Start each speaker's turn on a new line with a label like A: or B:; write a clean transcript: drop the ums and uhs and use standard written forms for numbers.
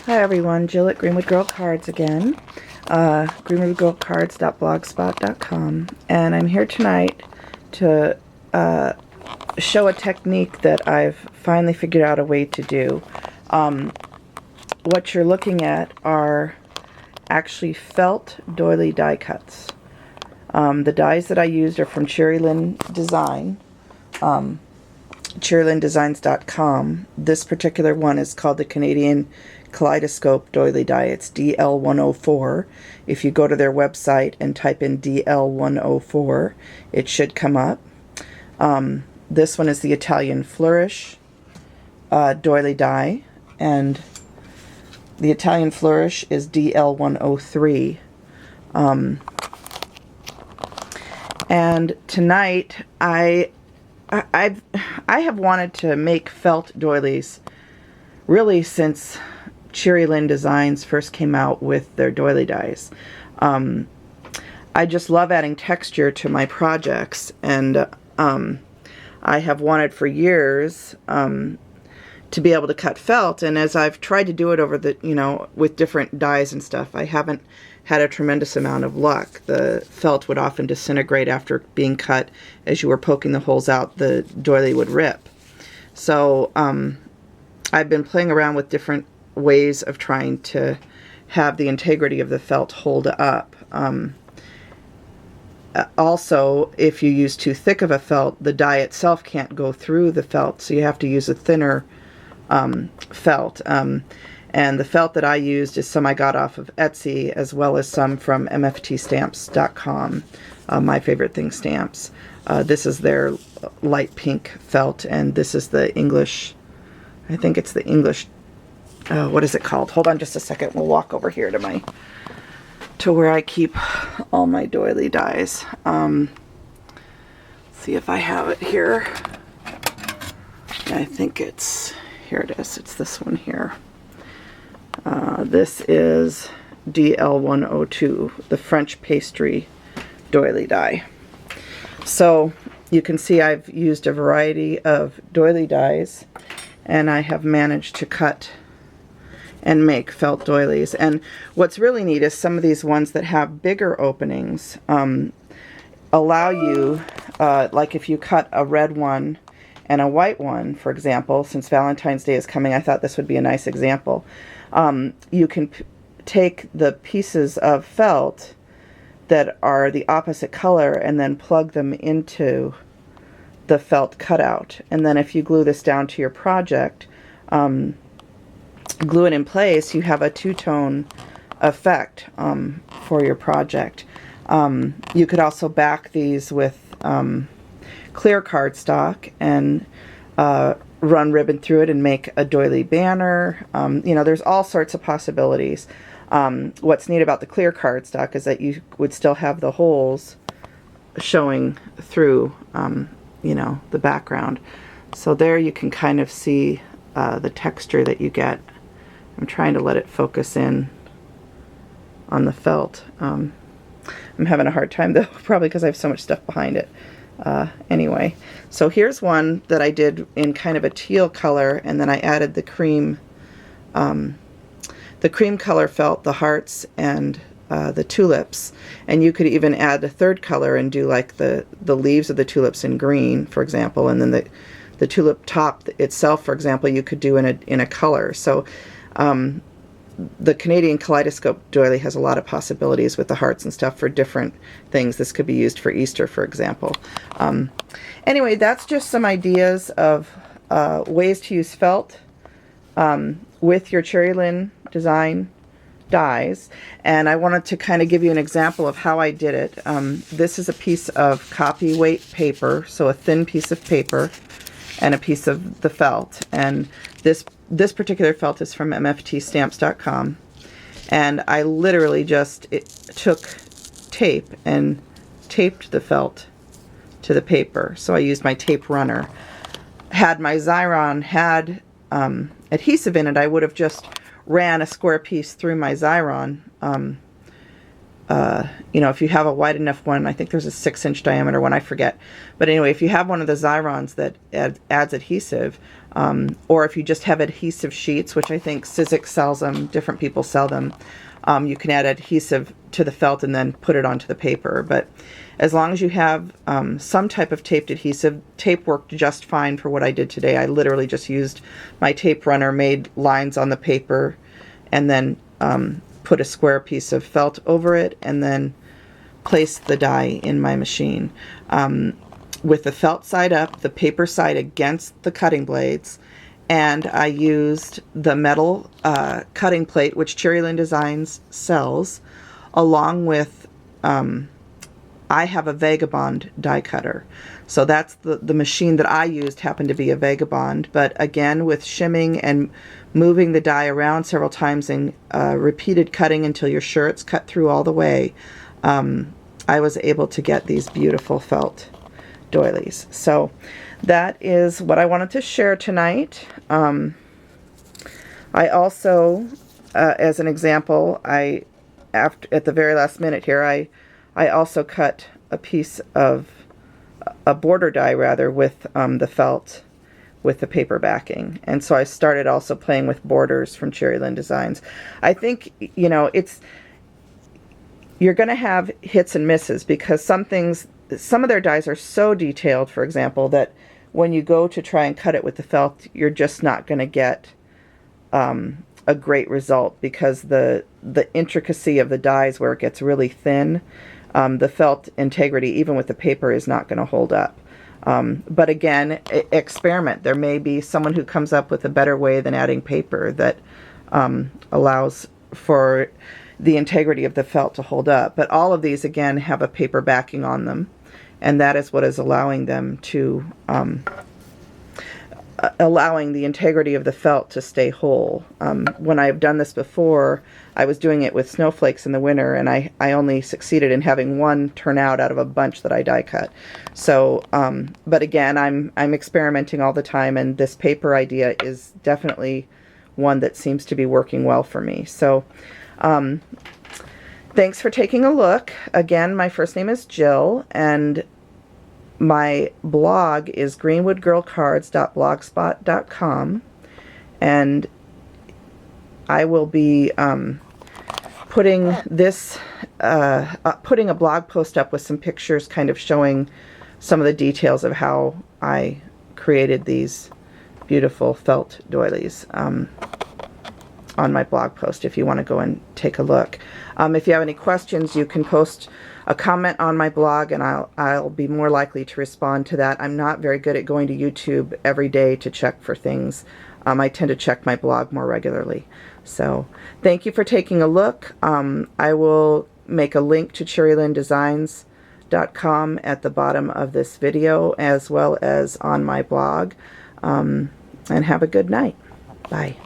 A: Hi everyone, Jill at Greenwood Girl Cards again. greenwoodgirlcards.blogspot.com, and I'm here tonight to show a technique that I've finally figured out a way to do. What you're looking at are actually felt doily die cuts. The dies that I used are from Cheery Lynn Design, CheeryLynnDesigns.com. This particular one is called the Canadian Kaleidoscope Doily Die. It's DL104. If you go to their website and type in DL104, it should come up. This one is the Italian Flourish doily die, and the Italian Flourish is DL103. And tonight I have wanted to make felt doilies really since Cheery Lynn Designs first came out with their doily dies. I just love adding texture to my projects, and I have wanted for years to be able to cut felt, and as I've tried to do it over the, with different dies and stuff, I haven't had a tremendous amount of luck. The felt would often disintegrate after being cut. As you were poking the holes out, the doily would rip. So I've been playing around with different ways of trying to have the integrity of the felt hold up. Also, if you use too thick of a felt, the die itself can't go through the felt, so you have to use a thinner felt. And the felt that I used is some I got off of Etsy, as well as some from mftstamps.com, My Favorite Thing Stamps. This is their light pink felt, and this is the English, I think it's the English, what is it called? Hold on just a second. We'll walk over here to where I keep all my doily dies. See if I have it here. I think here it is. It's this one here. This is DL102, the French pastry doily die. So you can see I've used a variety of doily dies, and I have managed to cut and make felt doilies. And what's really neat is some of these ones that have bigger openings allow you, like if you cut a red one and a white one, for example, since Valentine's Day is coming, I thought this would be a nice example. You can take the pieces of felt that are the opposite color and then plug them into the felt cutout. And then if you glue this down to your project, glue it in place, you have a two-tone effect for your project. You could also back these with clear cardstock and run ribbon through it and make a doily banner. There's all sorts of possibilities. What's neat about the clear cardstock is that you would still have the holes showing through the background. So there you can kind of see the texture that you get. I'm trying to let it focus in on the felt. I'm having a hard time though, probably because I have so much stuff behind it. Anyway, so here's one that I did in kind of a teal color, and then I added the cream color felt, the hearts, and the tulips. And you could even add a third color and do like the leaves of the tulips in green, for example, and then the tulip top itself, for example, you could do in a color. So the Canadian Kaleidoscope doily has a lot of possibilities with the hearts and stuff for different things. This could be used for Easter, for example. Anyway, that's just some ideas of ways to use felt with your Cheery Lynn Design dies, and I wanted to kind of give you an example of how I did it. This is a piece of copy weight paper, so a thin piece of paper, and a piece of the felt, and this particular felt is from mftstamps.com, and I literally just took tape and taped the felt to the paper. So I used my tape runner. Had my Xyron had adhesive in it, I would have just ran a square piece through my Xyron you know, if you have a wide enough one, I think there's a 6-inch diameter one, I forget. But anyway, if you have one of the Xyrons that adds adhesive, or if you just have adhesive sheets, which I think Sizzix sells them, different people sell them, you can add adhesive to the felt and then put it onto the paper. But as long as you have some type of taped adhesive, tape worked just fine for what I did today. I literally just used my tape runner, made lines on the paper, and then put a square piece of felt over it, and then placed the die in my machine. With the felt side up, the paper side against the cutting blades, and I used the metal cutting plate, which Cheery Lynn Designs sells, along with, I have a Vagabond die cutter. So that's the machine that I used happened to be a Vagabond, but again, with shimming and moving the die around several times and repeated cutting until you're sure it's cut through all the way, I was able to get these beautiful felt doilies. So that is what I wanted to share tonight. I also, as an example, at the very last minute here, I also cut a piece of a border die rather with the felt with the paper backing, and so I started also playing with borders from Cheery Lynn Designs. I think, you know, you're going to have hits and misses, because some of their dies are so detailed, for example, that when you go to try and cut it with the felt, you're just not going to get a great result, because the intricacy of the dies, where it gets really thin, the felt integrity, even with the paper, is not going to hold up. But again, experiment. There may be someone who comes up with a better way than adding paper that allows for the integrity of the felt to hold up. But all of these, again, have a paper backing on them, and that is what is allowing them to, allowing the integrity of the felt to stay whole. When I've done this before, I was doing it with snowflakes in the winter, and I only succeeded in having one turn out of a bunch that I die cut. So, but again, I'm experimenting all the time, and this paper idea is definitely one that seems to be working well for me. So, thanks for taking a look. Again, my first name is Jill, and my blog is greenwoodgirlcards.blogspot.com, and I will be putting a blog post up with some pictures kind of showing some of the details of how I created these beautiful felt doilies on my blog post, if you want to go and take a look. If you have any questions, you can post a comment on my blog, and I'll be more likely to respond to that. I'm not very good at going to YouTube every day to check for things. I tend to check my blog more regularly. So thank you for taking a look. I will make a link to CheeryLynnDesigns.com at the bottom of this video, as well as on my blog. And have a good night. Bye.